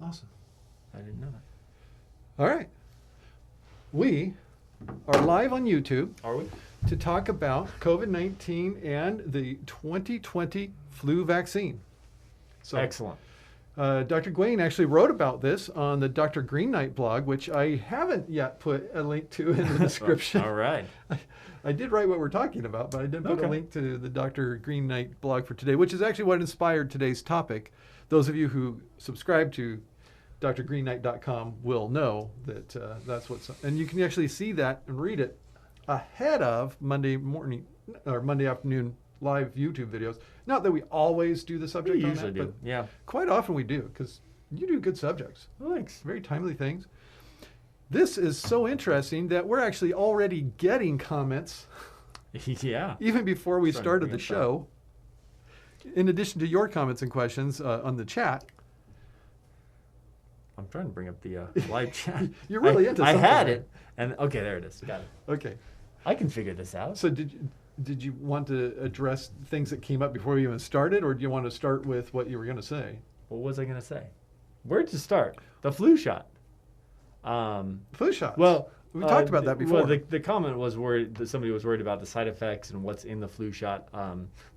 Awesome. I didn't know that. All right. We are live on YouTube Are we? to talk about COVID-19 and the 2020 flu vaccine. So, Excellent. Dr. Gwaine actually wrote about this on the Dr. Green Knight blog, which I haven't yet put a link to in the description. All right. I did write what we're talking about, but I didn't put a Okay. link to the Dr. Green Knight blog for today, which is actually what inspired today's topic. Those of you who subscribe to drgreenknight.com will know that that's what's, and you can actually see that and read it ahead of Monday morning or Monday afternoon live YouTube videos. Not that we always do the subject We on usually that, do. but Yeah. quite often we do, because you do good subjects, Thanks. very timely things. This is so interesting that we're actually already getting comments Yeah. even before we Starting to started bring the us show. In addition to your comments and questions on the chat. I'm trying to bring up the live chat. You're really into I something had there. it, and okay, there it is. Got it. Okay. I can figure this out. So did you want to address things that came up before we even started, or do you want to start with what you were going to say? What was I going to say? Where to start? The flu shot. Flu shots. Well, we talked about that before. Well, the comment was worried that somebody was worried about the side effects and what's in the flu shot.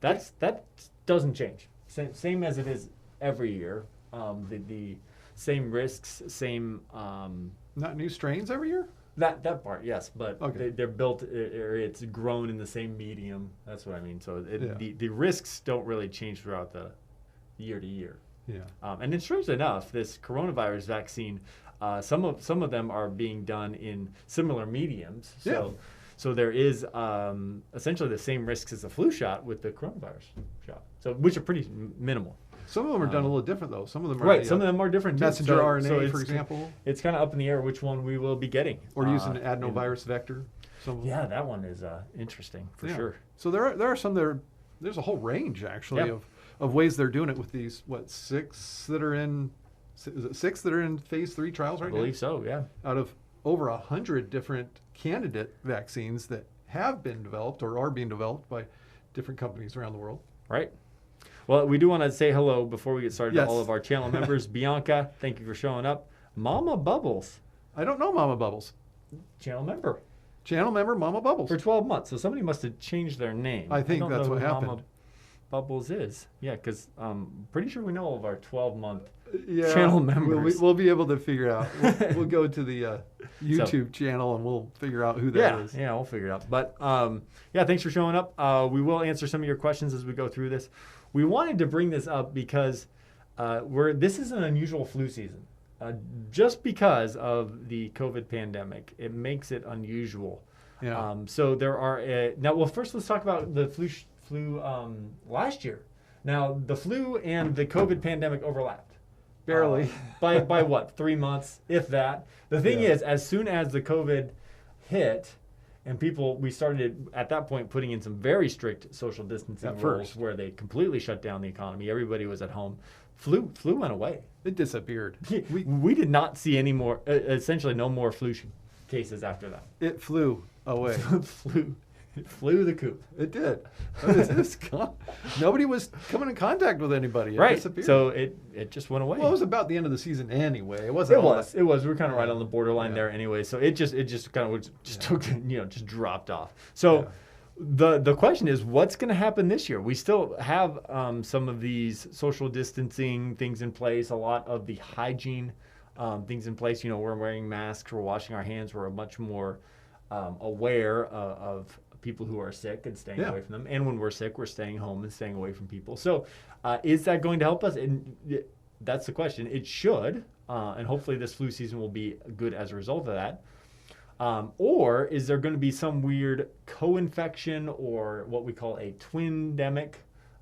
That doesn't change. Same as it is every year. The same risks, same. Not new strains every year? That part, yes, but Okay. they're built, or it's grown in the same medium. That's what I mean. So Yeah. the risks don't really change throughout the year to year. Yeah. And it's strange enough, this coronavirus vaccine, some of them are being done in similar mediums. So there is essentially the same risks as the flu shot with the coronavirus shot. So which are pretty minimal. Some of them are done a little different, though. Some of them are Right. Some of them are different too. messenger So RNA, for it's- example, It's kind of up in the air which one we will be getting. or using an and- adenovirus vector. Some of them. Yeah, that one is interesting for Yeah. sure. So there are some that are, there's a whole range actually Yeah. of ways they're doing it with these six that are in phase 3 trials I right believe so, yeah. now, out of over 100 different candidate vaccines that have been developed or are being developed by different companies around the world. Right. Well, we do want to say hello before we get started Yes. to all of our channel members. Bianca, thank you for showing up. Mama Bubbles, I don't know Mama Bubbles. channel member Channel member Mama Bubbles. for 12 months. So somebody must have changed their name. I think don't that's know what who Mama happened. Bubbles is. Yeah, because I'm pretty sure we know all of our 12-month. Yeah, channel members. We'll be able to figure out. We'll go to the YouTube channel and we'll figure out who that is. Yeah, we'll figure it out. But yeah, thanks for showing up. We will answer some of your questions as we go through this. We wanted to bring this up because this is an unusual flu season. Just because of the COVID pandemic, it makes it unusual. Yeah. So there are now. Well, first let's talk about the flu last year. Now the flu and the COVID pandemic overlapped. Barely. By what, 3 months, if that. The thing Yeah. is, as soon as the COVID hit, and we started at that point putting in some very strict social distancing At rules first. where they completely shut down the economy. Everybody was at home. Flu went away. It disappeared. We did not see any more, essentially no more flu cases after that. It flew away. It flew the coop. It did. It's gone. Nobody was coming in contact with anybody. It Right. disappeared. So it just went away. Well, it was about the end of the season anyway. It wasn't. It all was. It was. We were kind of right on the borderline Yeah. there anyway. So it just kind of took, just dropped off. So the question is, what's going to happen this year? We still have some of these social distancing things in place, a lot of the hygiene things in place. We're wearing masks, we're washing our hands, we're much more aware of people who are sick and staying away from them. And when we're sick, we're staying home and staying away from people. So is that going to help us? And that's the question. It should. And hopefully this flu season will be good as a result of that. Or is there going to be some weird co-infection or what we call a twin-demic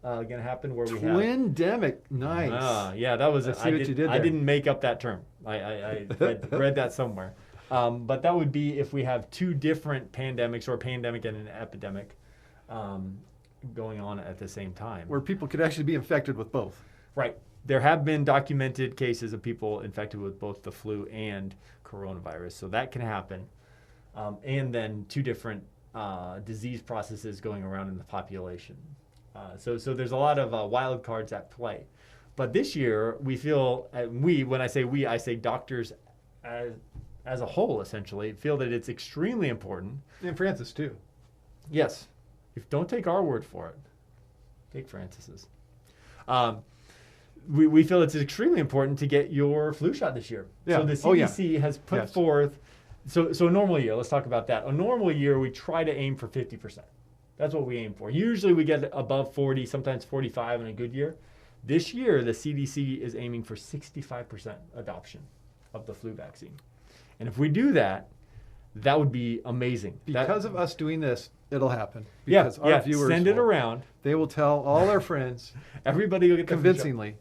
going to happen where we have... Twin-demic. Nice. Yeah, that was... I see what you did I there. didn't make up that term. I read that somewhere. But that would be if we have two different pandemics or a pandemic and an epidemic going on at the same time. Where people could actually be infected with both. Right. There have been documented cases of people infected with both the flu and coronavirus. So that can happen. And then two different disease processes going around in the population. So there's a lot of wild cards at play. But this year, we feel, when I say we, I say doctors as a whole, essentially, feel that it's extremely important. And Francis, too. Yes. Don't take our word for it. Take Francis's. We feel it's extremely important to get your flu shot this year. Yeah. So the CDC has put forth, so a normal year, let's talk about that. A normal year, we try to aim for 50%. That's what we aim for. Usually we get above 40, sometimes 45 in a good year. This year, the CDC is aiming for 65% adoption of the flu vaccine. And if we do that, that would be amazing. Because of us doing this, it'll happen. Because our viewers send it around. They will tell all their friends. Everybody will get convincingly.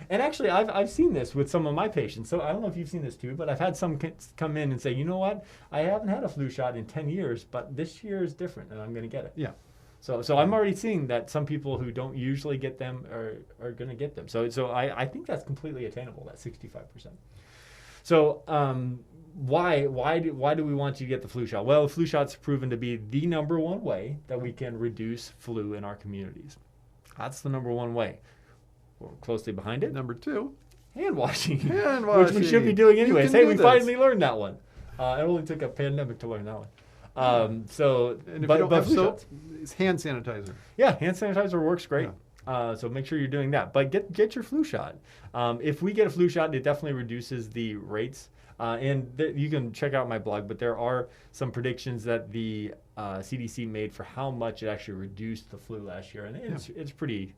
And actually, I've seen this with some of my patients. So I don't know if you've seen this too, but I've had some come in and say, you know what? I haven't had a flu shot in 10 years, but this year is different, and I'm going to get it. Yeah. So I'm already seeing that some people who don't usually get them are going to get them. So I think that's completely attainable, that 65%. So why do we want you to get the flu shot? Well, the flu shot's proven to be the number one way that we can reduce flu in our communities. That's the number one way. We're closely behind it. Number two, hand washing. Hand washing. Which we should be doing anyways. Hey, we finally learned that one. It only took a pandemic to learn that one. And if you don't have soap, it's hand sanitizer. Yeah, hand sanitizer works great. Yeah. So make sure you're doing that. But get your flu shot. If we get a flu shot, it definitely reduces the rates. You can check out my blog, but there are some predictions that the CDC made for how much it actually reduced the flu last year, and it's pretty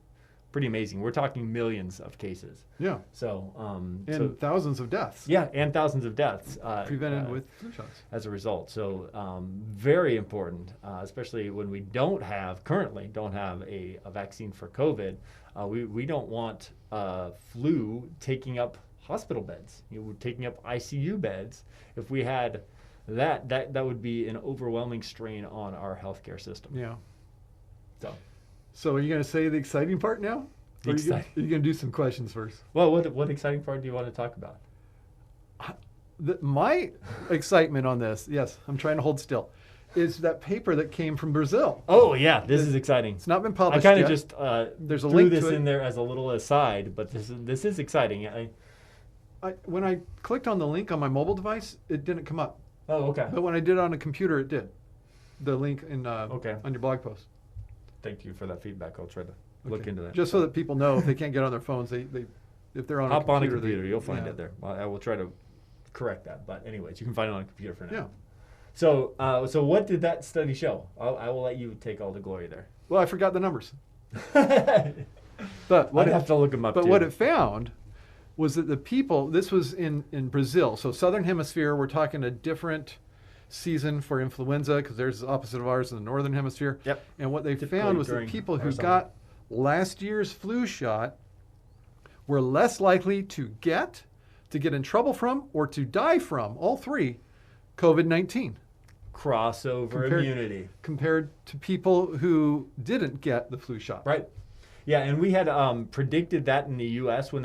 amazing. We're talking millions of cases. Yeah. So thousands of deaths. Yeah, and thousands of deaths prevented with flu shots as a result. So very important, especially when we currently don't have a vaccine for COVID. We don't want flu taking up hospital beds. We're taking up ICU beds. If we had that would be an overwhelming strain on our healthcare system. Yeah. So are you going to say the exciting part now? Or are you going to do some questions first? Well, what exciting part do you want to talk about? My excitement on this, yes, I'm trying to hold still, is that paper that came from Brazil. Oh, yeah, this is exciting. It's not been published I kind yet. of just There's a threw link this to it. in there as a little aside, but this is exciting. When I clicked on the link on my mobile device, it didn't come up. Oh, okay. But when I did it on a computer, it did. The link on your blog post. Thank you for that feedback. I'll try to look into that. Just so that people know if they can't get on their phones, if they're on Hop a computer. on a computer, you'll find it there. I will try to correct that. But anyways, you can find it on a computer for now. Yeah. So what did that study show? I will let you take all the glory there. Well, I forgot the numbers. But I'd have to look them up. But what it found was that the people, this was in Brazil, so Southern Hemisphere, we're talking a different season for influenza because there's the opposite of ours in the Northern Hemisphere. Yep. And what they found was that people who got last year's flu shot were less likely to get in trouble from, or to die from, all three, COVID-19. Crossover immunity. Compared to people who didn't get the flu shot. Right. Yeah, and we had predicted that in the U.S. when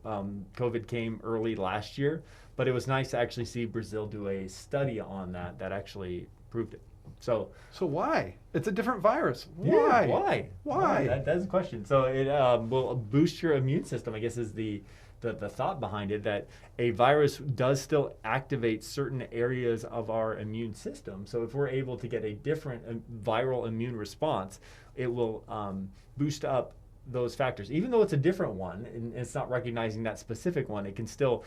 COVID came early last year, but it was nice to actually see Brazil do a study on that actually proved it. So why? It's a different virus. Yeah, why? That's the question. So it will boost your immune system, I guess, is the thought behind it, that a virus does still activate certain areas of our immune system. So if we're able to get a different viral immune response, it will boost up those factors. Even though it's a different one and it's not recognizing that specific one, it can still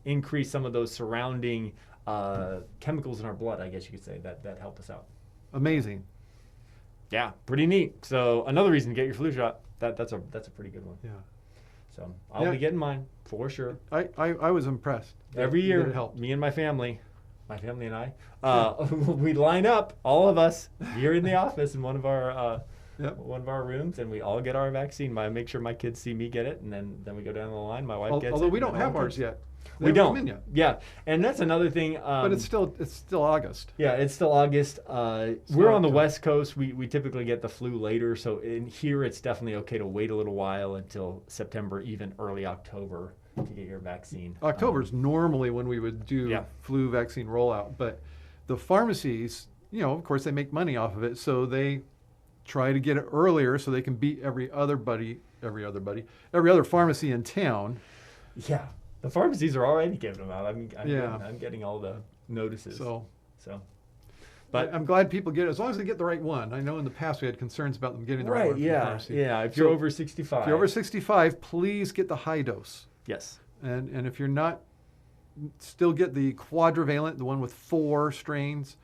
increase some of those surrounding chemicals in our blood, I guess you could say, that help us out. Amazing. Yeah, pretty neat. So another reason to get your flu shot. That's a pretty good one. Yeah. So I'll be getting mine for sure. I was impressed. Every year, me and my family and I, we line up, all of us here in the office in one of our rooms, and we all get our vaccine. I make sure my kids see me get it, and then we go down the line. My wife gets it. Although we don't have ours yet. We don't. Yeah, and that's another thing. But it's still August. Yeah, it's still August. We're on the West Coast. We typically get the flu later, so in here it's definitely okay to wait a little while until September, even early October, to get your vaccine. October's normally when we would do flu vaccine rollout, but the pharmacies, of course, they make money off of it, so they try to get it earlier so they can beat every other buddy every other pharmacy in town. Yeah, the pharmacies are already giving them out. I'm Yeah. getting all the notices. So But I'm glad people get it, as long as they get the right one. I know in the past we had concerns about them getting the right one from the pharmacy. Yeah. If you're So, over 65. If you're over 65, please get the high dose. Yes. And if you're not, still get the quadrivalent, the one with 4 strains.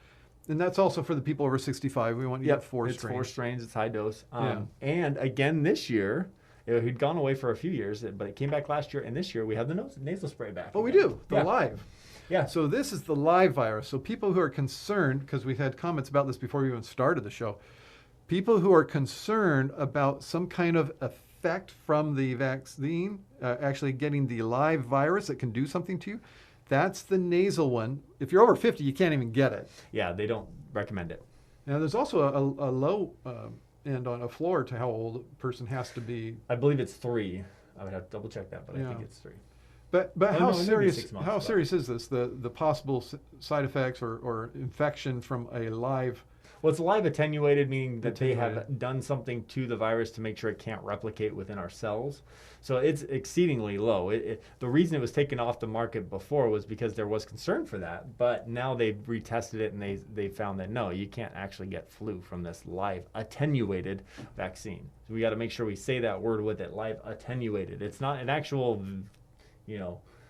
And that's also for the people over 65. We want you to get 4 it's strains. 4 strains. It's high dose. Yeah. And again this year, it had gone away for a few years, but it came back last year. And this year we have the nasal spray back. Oh, we again. do. The live. Yeah. So this is the live virus. So people who are concerned, because we've had comments about this before we even started the show, people who are concerned about some kind of effect from the vaccine, actually getting the live virus that can do something to you, that's the nasal one. If you're over 50, you can't even get it. Yeah, they don't recommend it. Now, there's also a low end on a floor to how old a person has to be. I believe it's 3. I would have to double check that, but I think it's 3. But Oh, how no, maybe serious 6 months, how but- serious is this? The possible side effects or infection from a live. Well, it's live attenuated, meaning that they Attenuated. have done something to the virus to make sure it can't replicate within our cells. So it's exceedingly low. The reason it was taken off the market before was because there was concern for that. But now they've retested it and they found that no, you can't actually get flu from this live attenuated vaccine. So we got to make sure we say that word with it, live attenuated. It's not an actual,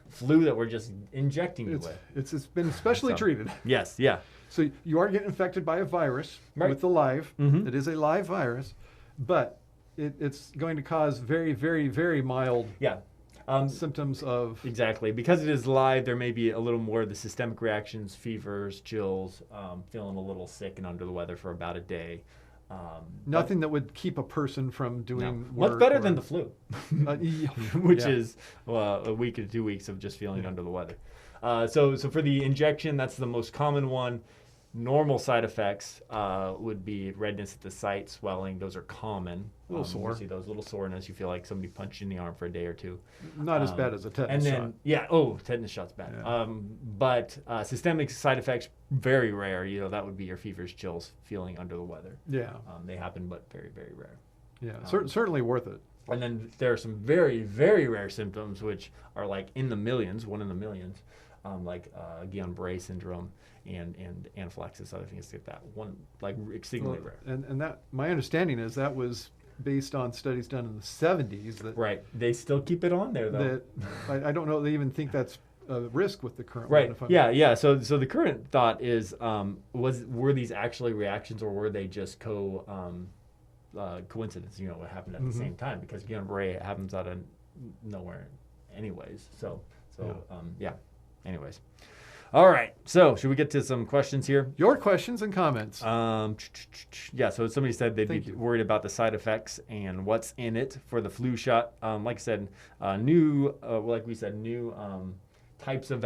flu that we're just injecting you with. It's been specially treated. Yes, yeah. So you are getting infected by a virus Right. with the live. Mhm. It is a live virus, but it's going to cause very, very, very mild Yeah. symptoms of. Exactly. Because it is live, there may be a little more of the systemic reactions, fevers, chills, feeling a little sick and under the weather for about a day. Nothing that would keep a person from doing much work better or- than the flu, yeah. which Yeah. is a week to 2 weeks of just feeling under the weather. So for the injection, that's the most common one. Normal side effects would be redness at the site, swelling. Those are common. A little sore. You see those little soreness. You feel like somebody punched you in the arm for a day or two. Not as bad as a tetanus And then, shot. tetanus shot's bad. Yeah. But systemic side effects, very rare. That would be your fevers, chills, feeling under the weather. Yeah, They happen, but very, very rare. yeah, certainly worth it. And then there are some very, very rare symptoms, which are like in the millions, 1 in the millions, like Guillain-Barré syndrome and anaphylaxis, other things like that. One, like exceedingly rare. And that, my understanding is that was based on studies done in the 70s. That Right. They still keep it on there, though. that I don't know. They even think that's a risk with the current Right. one. Yeah. So the current thought is, were these actually reactions, or were they just coincidence? What happened at the same time? Because Guillain-Barré happens out of nowhere, anyways. So yeah. Anyways, all right. So should we get to some questions here? Your questions and comments. Yeah, so somebody said they'd Thank be you. worried about the side effects and what's in it for the flu shot. Like I said, new types of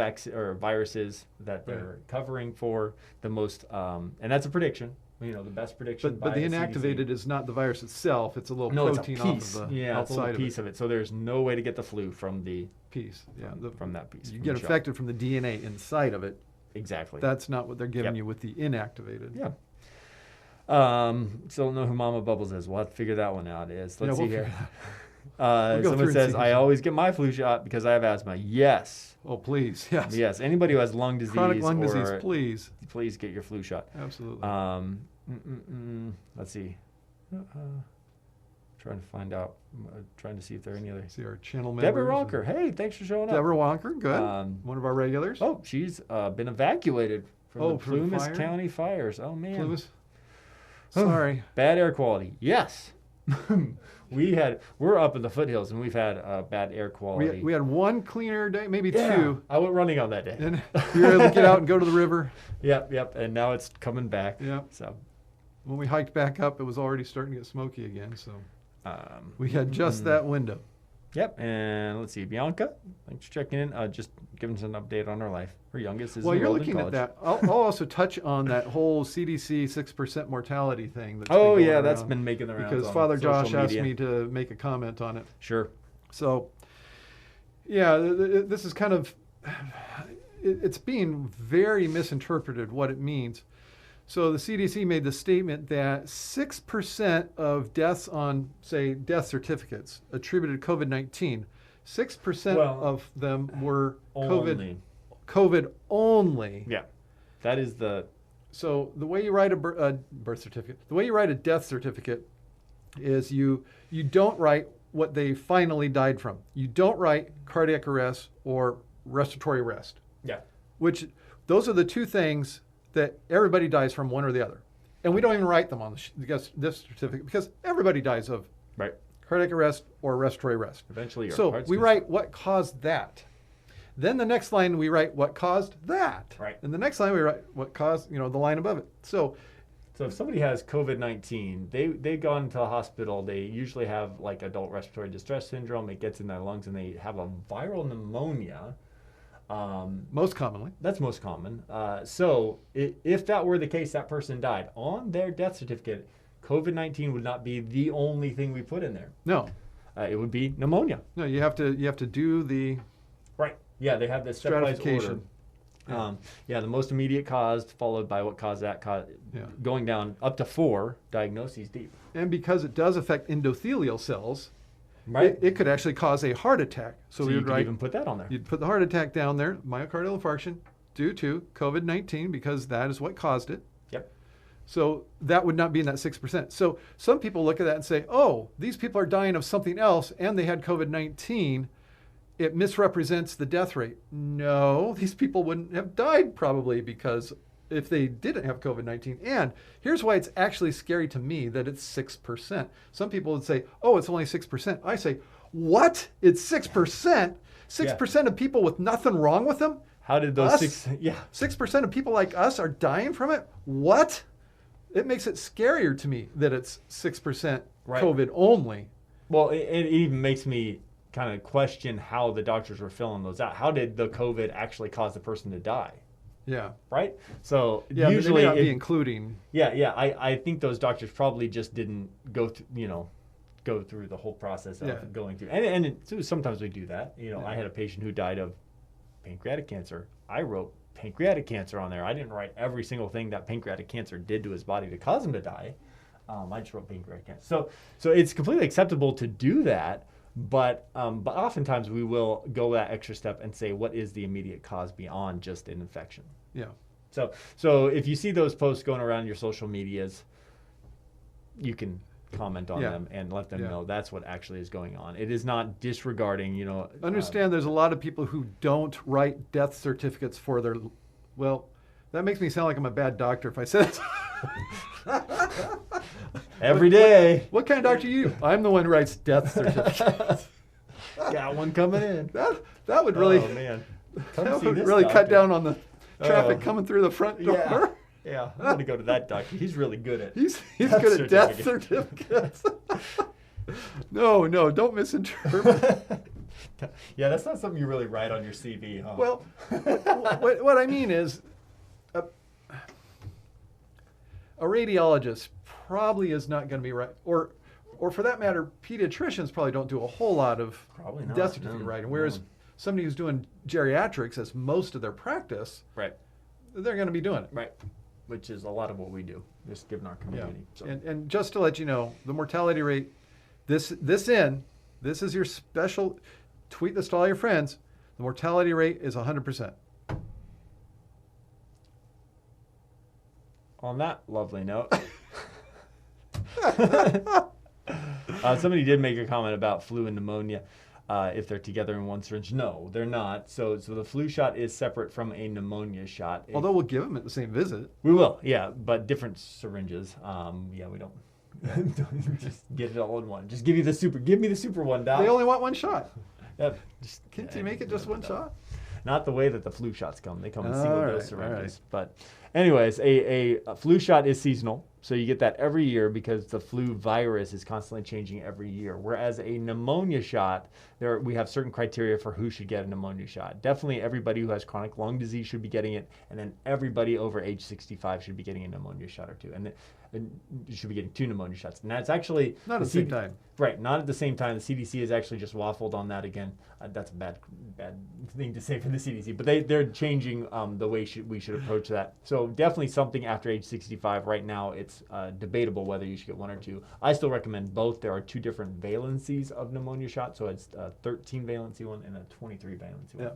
viruses that they're covering for the most, and that's a prediction. The best prediction. but the inactivated is not the virus itself. It's a little protein it's a piece. off of the It's a outside little of piece it. of it. So there's no way to get the flu from the Piece. Yeah. from that piece. You from get the shot. infected from the DNA inside of it. Exactly. That's not what they're giving Yep. you with the inactivated. Yeah. Still don't know who Mama Bubbles is. We'll have to figure that one out. Let's we'll see figure here. We'll go through Someone and says, see. I always get my flu shot because I have asthma. Yes. Oh, please. Yes. Yes. Anybody who has lung disease, Chronic lung disease, please. get your flu shot. Absolutely. Let's see. Trying to find out. Trying to see if there are any other. See our channel members. Deborah Ronker. Hey, thanks for showing up. Deborah Wonker, good. Um, One of our regulars. Oh, she's been evevacuated from the from the Plumas fire? County fires. Oh, man. Plumas. Sorry. Bad air quality. Yes. We're up in the foothills and we've had bad air quality. We had one clean air day, maybe two. I went running on that day. And we were able to get out and go to the river. Yep. And now it's coming back. Yep. So When we hiked back up, it was already starting to get smoky again. So um, we had just that window. Yep. And let's see, Bianca, thanks for checking in. Just giving us an update on her life. Her youngest is Well, you're enrolled in looking at college. that. I'll also touch on that whole CDC 6% mortality thing. That's Oh been yeah, going that's around been making the rounds because on Father social Josh asked media. me to make a comment on it. Sure. So, yeah, this is kind of, it's being very misinterpreted what it means. So the CDC made the statement that 6% of deaths on, say, death certificates attributed to COVID-19, 6% of them were COVID only. Yeah, that is the... So the way you write a birth certificate, the way you write a death certificate is you don't write what they finally died from. You don't write cardiac arrest or respiratory arrest. Yeah. Which, those are the two things that everybody dies from, one or the other. And we don't even write them on the death certificate because everybody dies of cardiac arrest or respiratory arrest. Eventually your So heart's we gonna write stop. what caused that. Then the next line we write what caused that. Right. And the next line we write what caused, the line above it. So if somebody has COVID-19, they've gone to the hospital. They usually have like adult respiratory distress syndrome. It gets in their lungs and they have a viral pneumonia. Most commonly. That's most common. So if that were the case, that person died. On their death certificate, COVID-19 would not be the only thing we put in there. No. It would be pneumonia. No, you have to do the Yeah, they have this stepwise order. stratification. The most immediate caused, followed by what caused that, going down up to 4 diagnoses deep. And because it does affect endothelial cells, Right. it could actually cause a heart attack. So we you would could write, even put that on there. you'd put the heart attack down there, myocardial infarction due to COVID-19 because that is what caused it. Yep. So that would not be in that 6%. So some people look at that and say, oh, these people are dying of something else and they had COVID-19. It misrepresents the death rate. No, these people wouldn't have died probably because if they didn't have COVID-19. And here's why it's actually scary to me that it's 6%. Some people would say, oh, it's only 6%. I say, what? It's 6%? 6% of people with nothing wrong with them? How did those Us? 6% of people like us are dying from it? What? It makes it scarier to me that it's 6% COVID only. Well, it even makes me kind of question how the doctors were filling those out. How did the COVID actually cause the person to die? Yeah. Right? So usually they may not be including. I think those doctors probably just didn't go through the whole process of going through. And sometimes we do that. I had a patient who died of pancreatic cancer. I wrote pancreatic cancer on there. I didn't write every single thing that pancreatic cancer did to his body to cause him to die. I just wrote pancreatic cancer. So it's completely acceptable to do that. But oftentimes we will go that extra step and say, what is the immediate cause beyond just an infection? Yeah. So if you see those posts going around your social medias, you can comment on them and let them know that's what actually is going on. It is not disregarding, Understand there's a lot of people who don't write death certificates for their, well, that makes me sound like I'm a bad doctor if I said it. Every day. What kind of doctor are you? I'm the one who writes death certificates. Got one coming in. That would really, cut down on the traffic coming through the front door. Yeah, I'm going to go to that doctor. He's really good at He's good at death certificates. No, don't misinterpret. Yeah, that's not something you really write on your CV, huh? Well, what I mean is, a radiologist probably is not going to be right, or for that matter, pediatricians probably don't do a whole lot of death certificate writing. Whereas somebody who's doing geriatrics as most of their practice, they're going to be doing it. Right. Which is a lot of what we do, just given our community. Yeah. So. And just to let you know, the mortality rate, this is your special, tweet this to all your friends, the mortality rate is 100%. On that lovely note, somebody did make a comment about flu and pneumonia. If they're together in one syringe. No, they're not. So the flu shot is separate from a pneumonia shot. Although we'll give them at the same visit. We will, but different syringes. We don't just get it all in one. Just give me the super one, Doc. They only want one shot. Can't you make it just one shot? Not the way that the flu shots come. They come in single dose syringes. But anyways, a flu shot is seasonal. So you get that every year because the flu virus is constantly changing every year. Whereas a pneumonia shot, we have certain criteria for who should get a pneumonia shot. Definitely everybody who has chronic lung disease should be getting it, and then everybody over age 65 should be getting a pneumonia shot or two. And you should be getting 2 pneumonia shots. And that's actually... Not at the same time. Right, not at the same time. The CDC has actually just waffled on that again. That's a bad thing to say for the CDC. But they're changing the way we should approach that. So so definitely something after age 65. Right now, it's debatable whether you should get one or two. I still recommend both. There are two different valencies of pneumonia shot. So it's a 13 valency one and a 23 valency one. Yeah.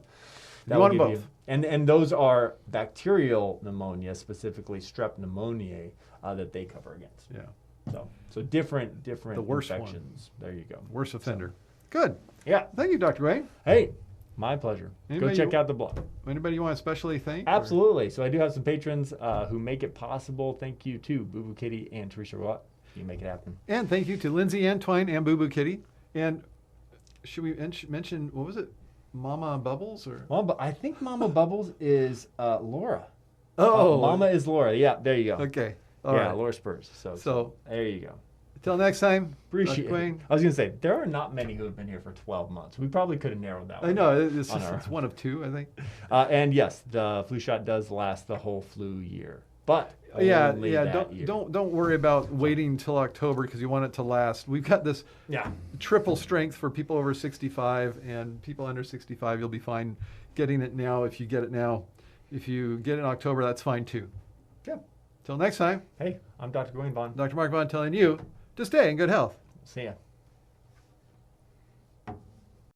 That You will want them give both. And those are bacterial pneumonia, specifically strep pneumoniae, that they cover against. Yeah. So different The worst one. infections. There you go. Worst offender. Good. Yeah. Thank you, Dr. Wayne. Hey, my pleasure. Anybody Go check out the blog. Anybody you want to especially thank? or- Absolutely. So I do have some patrons who make it possible. Thank you to Boo Boo Kitty and Teresa Watt. You make it happen. And thank you to Lindsay Ann Twine and Boo Boo Kitty. And should we mention, what was it? Mama Bubbles? Or Well, but I think Mama Bubbles is Laura. Oh. Mama is Laura. Yeah, there you go. Okay. All yeah, right. Laura Spurs. So there you go. Until next time. Appreciate Dr. it. Wayne. I was going to say, there are not many who have been here for 12 months. We probably could have narrowed that one. I know. down It's on our- one of two, I think. And yes, the flu shot does last the whole flu year. But Yeah, only yeah. that year. Don't worry about waiting until October because you want it to last. We've got this Yeah. triple strength for people over 65 and people under 65. You'll be fine getting it now if you get it now. If you get it in October, that's fine too. Yeah. Till next time, Hey, I'm Dr. Dwayne Vaughn. Dr. Mark Vaughn telling you to stay in good health. See ya.